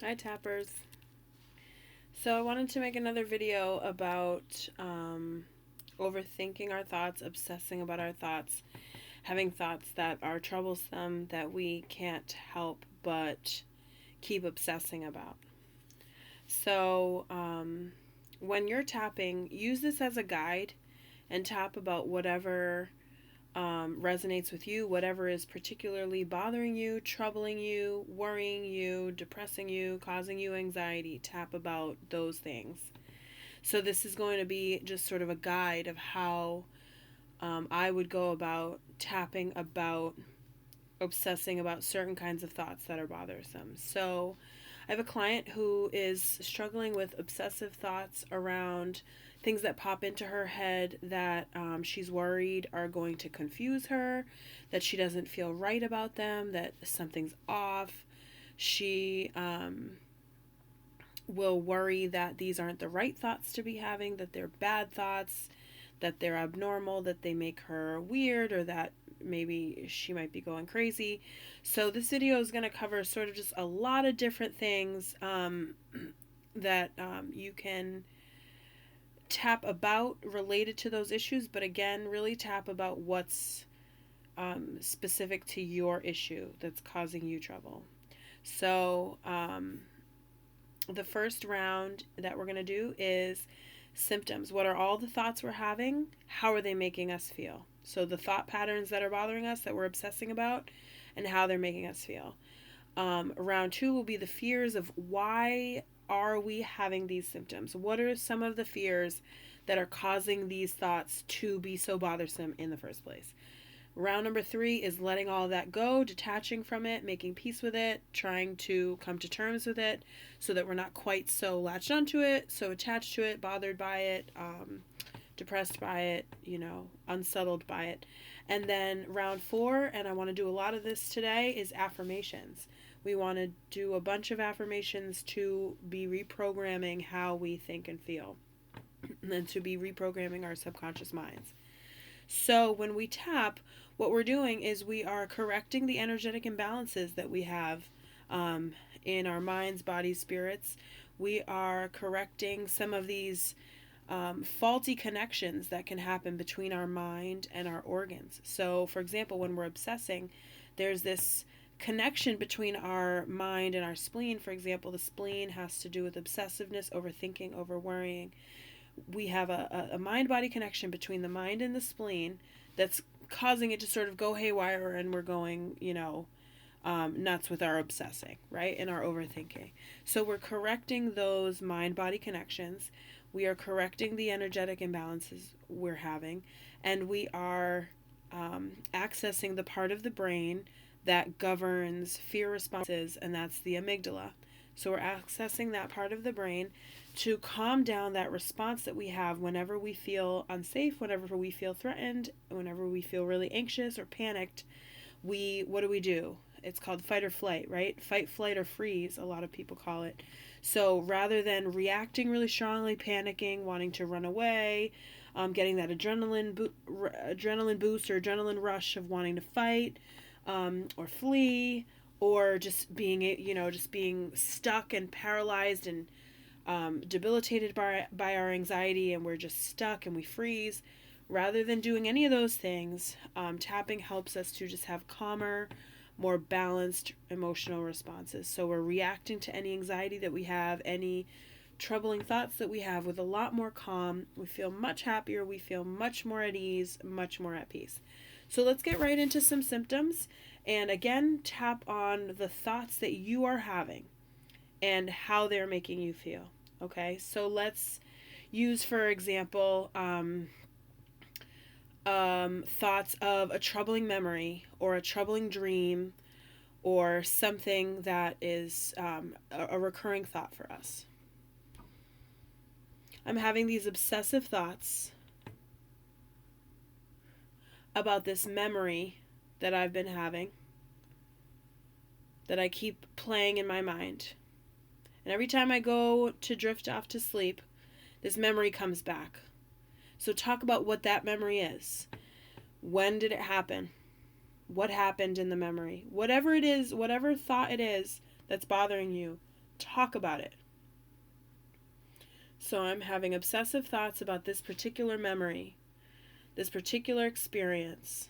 Hi, Tappers. So I wanted to make another video about overthinking our thoughts, obsessing about our thoughts, having thoughts that are troublesome that we can't help but keep obsessing about. So when you're tapping, use this as a guide and tap about whatever resonates with you, whatever is particularly bothering you, troubling you, worrying you, depressing you, causing you anxiety. Tap about those things. So, this is going to be just sort of a guide of how I would go about tapping about obsessing about certain kinds of thoughts that are bothersome. So, I have a client who is struggling with obsessive thoughts around things that pop into her head that she's worried are going to confuse her, that she doesn't feel right about them, that something's off. She will worry that these aren't the right thoughts to be having, that they're bad thoughts, that they're abnormal, that they make her weird, or that maybe she might be going crazy. So this video is going to cover sort of just a lot of different things that you can tap about related to those issues, but again, really tap about what's specific to your issue that's causing you trouble. So the first round that we're going to do is symptoms. What are all the thoughts we're having? How are they making us feel? So the thought patterns that are bothering us, that we're obsessing about, and how they're making us feel. Round two will be the fears of why are we having these symptoms? What are some of the fears that are causing these thoughts to be so bothersome in the first place? Round number three is letting all of that go, detaching from it, making peace with it, trying to come to terms with it so that we're not quite so latched onto it, so attached to it, bothered by it, depressed by it, unsettled by it. And then round four, and I want to do a lot of this today, is affirmations. We want to do a bunch of affirmations to be reprogramming how we think and feel, and to be reprogramming our subconscious minds. So when we tap, what we're doing is we are correcting the energetic imbalances that we have in our minds, bodies, spirits. We are correcting some of these faulty connections that can happen between our mind and our organs. So, for example, when we're obsessing, there's this connection between our mind and our spleen. For example, the spleen has to do with obsessiveness, overthinking, over worrying. We have a mind-body connection between the mind and the spleen that's causing it to sort of go haywire, and we're going, nuts with our obsessing, right? And our overthinking. So we're correcting those mind-body connections. We are correcting the energetic imbalances we're having, and we are accessing the part of the brain that governs fear responses, and that's the amygdala. So we're accessing that part of the brain to calm down that response that we have whenever we feel unsafe, whenever we feel threatened, whenever we feel really anxious or panicked. What do? It's called fight or flight, right? Fight, flight, or freeze, a lot of people call it. So rather than reacting really strongly, panicking, wanting to run away, getting that adrenaline boost or adrenaline rush of wanting to fight or flee, or just being stuck and paralyzed and debilitated by our anxiety, and we're just stuck and we freeze. Rather than doing any of those things, tapping helps us to just have calmer, more balanced emotional responses. So we're reacting to any anxiety that we have, any troubling thoughts that we have, with a lot more calm. We feel much happier, we feel much more at ease, much more at peace. So let's get right into some symptoms. And again, tap on the thoughts that you are having and how they're making you feel. Okay, so let's use, for example, thoughts of a troubling memory or a troubling dream or something that is a recurring thought for us. I'm having these obsessive thoughts about this memory that I've been having, that I keep playing in my mind. And every time I go to drift off to sleep, this memory comes back. So talk about what that memory is. When did it happen? What happened in the memory? Whatever it is, whatever thought it is that's bothering you, Talk about it. So I'm having obsessive thoughts about this particular memory, this particular experience.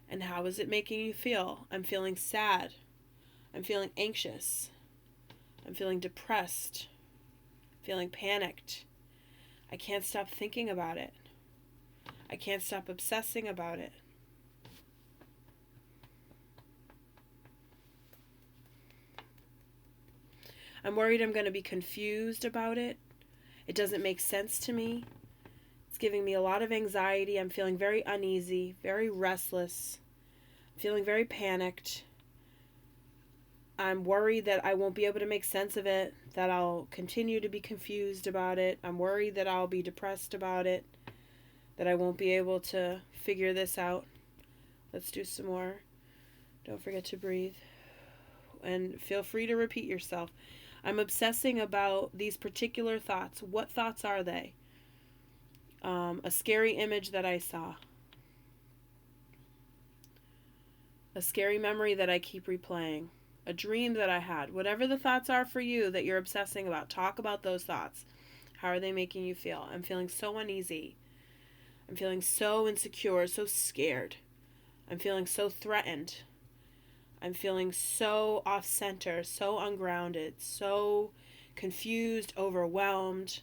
And how is it making you feel? I'm feeling sad. I'm feeling anxious. I'm feeling depressed. Feeling panicked. I can't stop thinking about it. I can't stop obsessing about it. I'm worried I'm going to be confused about it. It doesn't make sense to me. It's giving me a lot of anxiety. I'm feeling very uneasy, very restless, feeling very panicked. I'm worried that I won't be able to make sense of it, that I'll continue to be confused about it. I'm worried that I'll be depressed about it, that I won't be able to figure this out. Let's do some more. Don't forget to breathe. And feel free to repeat yourself. I'm obsessing about these particular thoughts. What thoughts are they? A scary image that I saw. A scary memory that I keep replaying. A dream that I had. Whatever the thoughts are for you that you're obsessing about, talk about those thoughts. How are they making you feel? I'm feeling so uneasy. I'm feeling so insecure, so scared. I'm feeling so threatened. I'm feeling so off-center, so ungrounded, so confused, overwhelmed,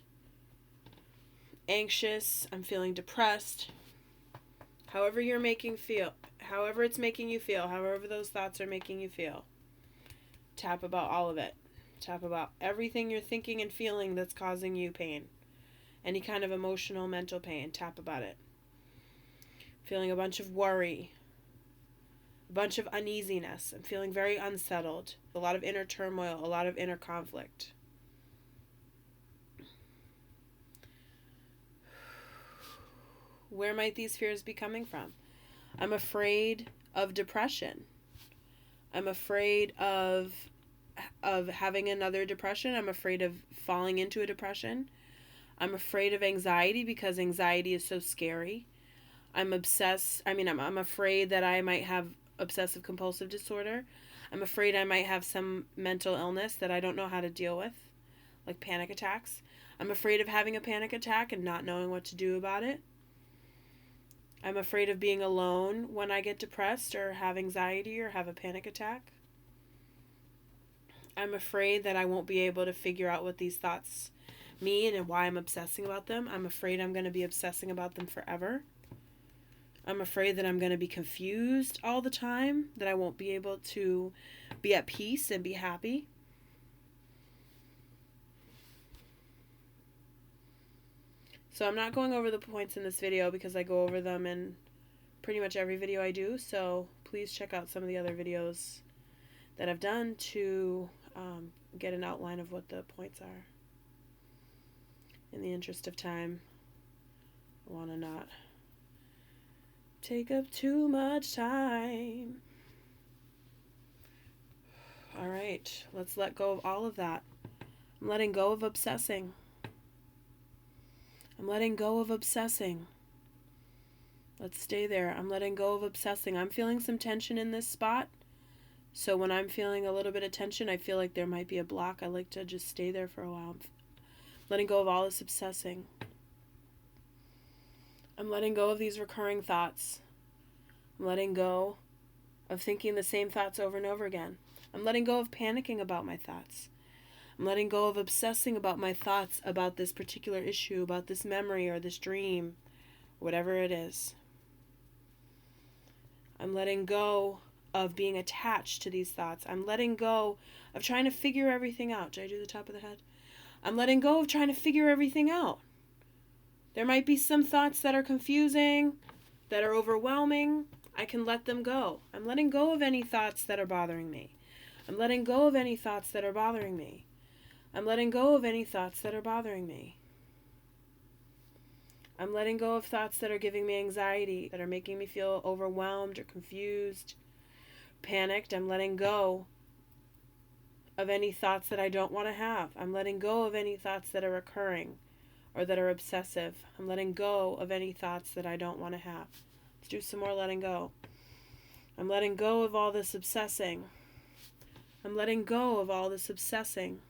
anxious. I'm feeling depressed. However it's making you feel, however those thoughts are making you feel. Tap about all of it. Tap about everything you're thinking and feeling that's causing you pain. Any kind of emotional, mental pain. Tap about it. Feeling a bunch of worry. A bunch of uneasiness. I'm feeling very unsettled. A lot of inner turmoil. A lot of inner conflict. Where might these fears be coming from? I'm afraid of depression. I'm afraid of having another depression. I'm afraid of falling into a depression. I'm afraid of anxiety because anxiety is so scary. I'm afraid that I might have obsessive compulsive disorder. I'm afraid I might have some mental illness that I don't know how to deal with, like panic attacks. I'm afraid of having a panic attack and not knowing what to do about it. I'm afraid of being alone when I get depressed or have anxiety or have a panic attack. I'm afraid that I won't be able to figure out what these thoughts mean and why I'm obsessing about them. I'm afraid I'm going to be obsessing about them forever. I'm afraid that I'm going to be confused all the time, that I won't be able to be at peace and be happy. So I'm not going over the points in this video because I go over them in pretty much every video I do. So please check out some of the other videos that I've done to get an outline of what the points are. In the interest of time, I want to not take up too much time. All right, let's let go of all of that. I'm letting go of obsessing. I'm letting go of obsessing. Let's stay there. I'm letting go of obsessing. I'm feeling some tension in this spot. So when I'm feeling a little bit of tension, I feel like there might be a block. I like to just stay there for a while. I'm letting go of all this obsessing. I'm letting go of these recurring thoughts. I'm letting go of thinking the same thoughts over and over again. I'm letting go of panicking about my thoughts. I'm letting go of obsessing about my thoughts about this particular issue, about this memory or this dream, whatever it is. I'm letting go of being attached to these thoughts. I'm letting go of trying to figure everything out. Did I do the top of the head? I'm letting go of trying to figure everything out. There might be some thoughts that are confusing, that are overwhelming. I can let them go. I'm letting go of any thoughts that are bothering me. I'm letting go of any thoughts that are bothering me. I'm letting go of any thoughts that are bothering me. I'm letting go of thoughts that are giving me anxiety, that are making me feel overwhelmed or confused, panicked. I'm letting go of any thoughts that I don't want to have. I'm letting go of any thoughts that are recurring or that are obsessive. I'm letting go of any thoughts that I don't want to have. Let's do some more letting go. I'm letting go of all this obsessing. I'm letting go of all this obsessing.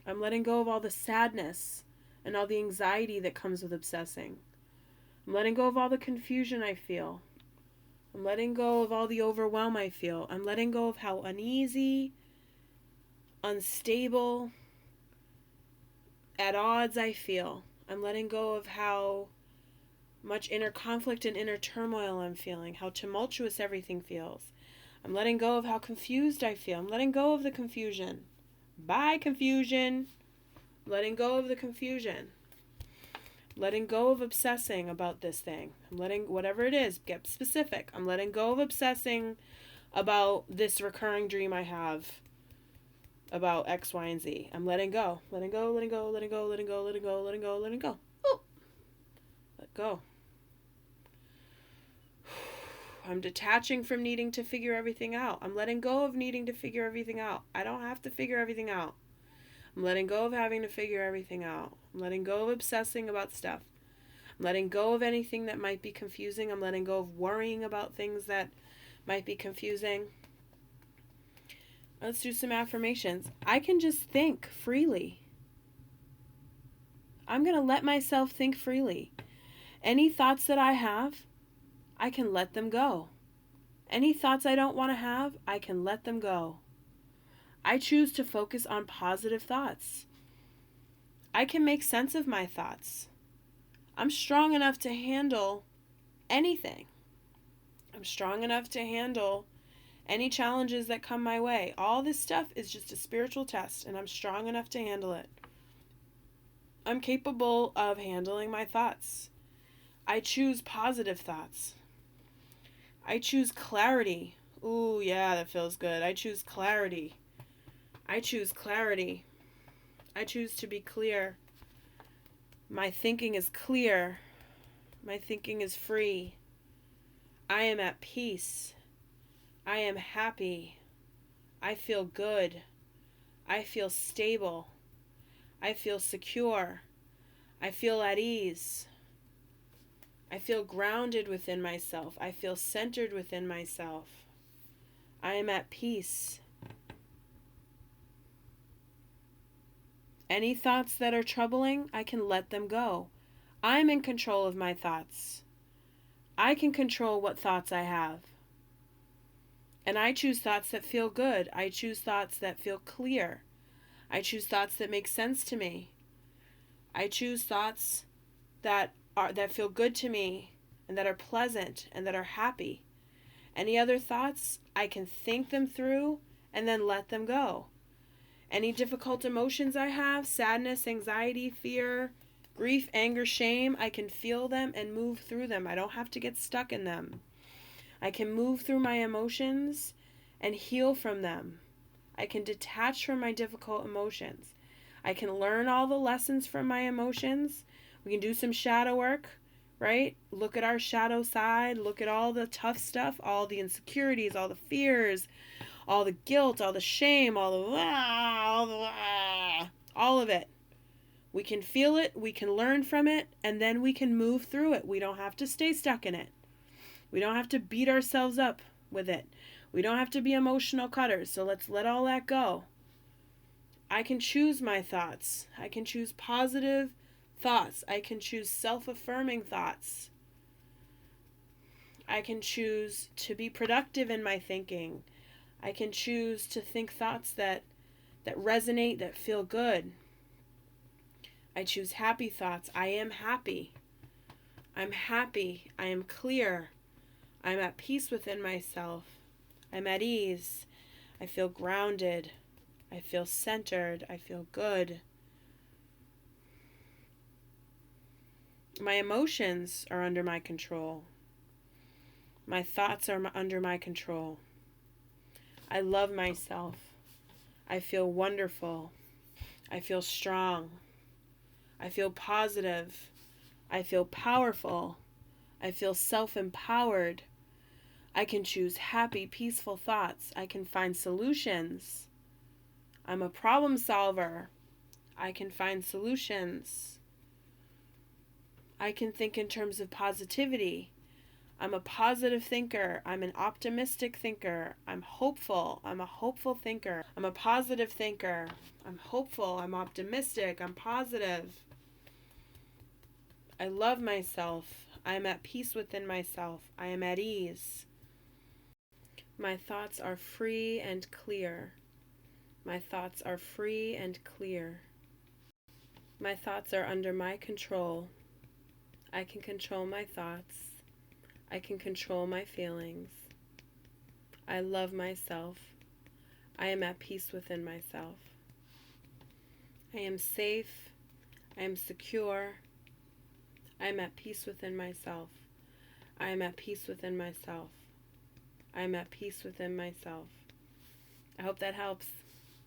I'm letting go of all the sadness and all the anxiety that comes with obsessing. I'm letting go of all the confusion I feel. I'm letting go of all the overwhelm I feel. I'm letting go of how uneasy, unstable, at odds I feel. I'm letting go of how much inner conflict and inner turmoil I'm feeling, how tumultuous everything feels. I'm letting go of how confused I feel. I'm letting go of the confusion. Bye, confusion. Letting go of the confusion. Letting go of obsessing about this thing. I'm letting, whatever it is, get specific. I'm letting go of obsessing about this recurring dream I have about X, Y, and Z. I'm letting go. Letting go, letting go, letting go, letting go, letting go, letting go, letting go. Ooh. Let go. I'm detaching from needing to figure everything out. I'm letting go of needing to figure everything out. I don't have to figure everything out. I'm letting go of having to figure everything out. I'm letting go of obsessing about stuff. I'm letting go of anything that might be confusing. I'm letting go of worrying about things that might be confusing. Let's do some affirmations. I can just think freely. I'm going to let myself think freely. Any thoughts that I have, I can let them go. Any thoughts I don't want to have, I can let them go. I choose to focus on positive thoughts. I can make sense of my thoughts. I'm strong enough to handle anything. I'm strong enough to handle any challenges that come my way. All this stuff is just a spiritual test, and I'm strong enough to handle it. I'm capable of handling my thoughts. I choose positive thoughts. I choose clarity. Ooh, yeah, that feels good. I choose clarity. I choose clarity. I choose to be clear. My thinking is clear. My thinking is free. I am at peace. I am happy. I feel good. I feel stable. I feel secure. I feel at ease. I feel grounded within myself. I feel centered within myself. I am at peace. Any thoughts that are troubling, I can let them go. I'm in control of my thoughts. I can control what thoughts I have. And I choose thoughts that feel good. I choose thoughts that feel clear. I choose thoughts that make sense to me. I choose thoughts that feel good to me and that are pleasant and that are happy. Any other thoughts, I can think them through and then let them go. Any difficult emotions I have, sadness, anxiety, fear, grief, anger, shame, I can feel them and move through them. I don't have to get stuck in them. I can move through my emotions and heal from them. I can detach from my difficult emotions. I can learn all the lessons from my emotions. We can do some shadow work, right? Look at our shadow side. Look at all the tough stuff, all the insecurities, all the fears, all the guilt, all the shame, all of it. We can feel it, we can learn from it, and then we can move through it. We don't have to stay stuck in it. We don't have to beat ourselves up with it. We don't have to be emotional cutters, so let's let all that go. I can choose my thoughts. I can choose positive thoughts. I can choose self-affirming thoughts. I can choose to be productive in my thinking. I can choose to think thoughts that resonate, that feel good. I choose happy thoughts. I am happy. I'm happy. I am clear. I'm at peace within myself. I'm at ease. I feel grounded. I feel centered. I feel good. My emotions are under my control. My thoughts are under my control. I love myself. I feel wonderful. I feel strong. I feel positive. I feel powerful. I feel self-empowered. I can choose happy, peaceful thoughts. I can find solutions. I'm a problem solver. I can find solutions. I can think in terms of positivity. I'm a positive thinker. I'm an optimistic thinker. I'm hopeful. I'm a hopeful thinker. I'm a positive thinker. I'm hopeful. I'm optimistic. I'm positive. I love myself. I am at peace within myself. I am at ease. My thoughts are free and clear. My thoughts are free and clear. My thoughts are under my control. I can control my thoughts. I can control my feelings. I love myself. I am at peace within myself. I am safe. I am secure. I am at peace within myself. I am at peace within myself. I am at peace within myself. I hope that helps.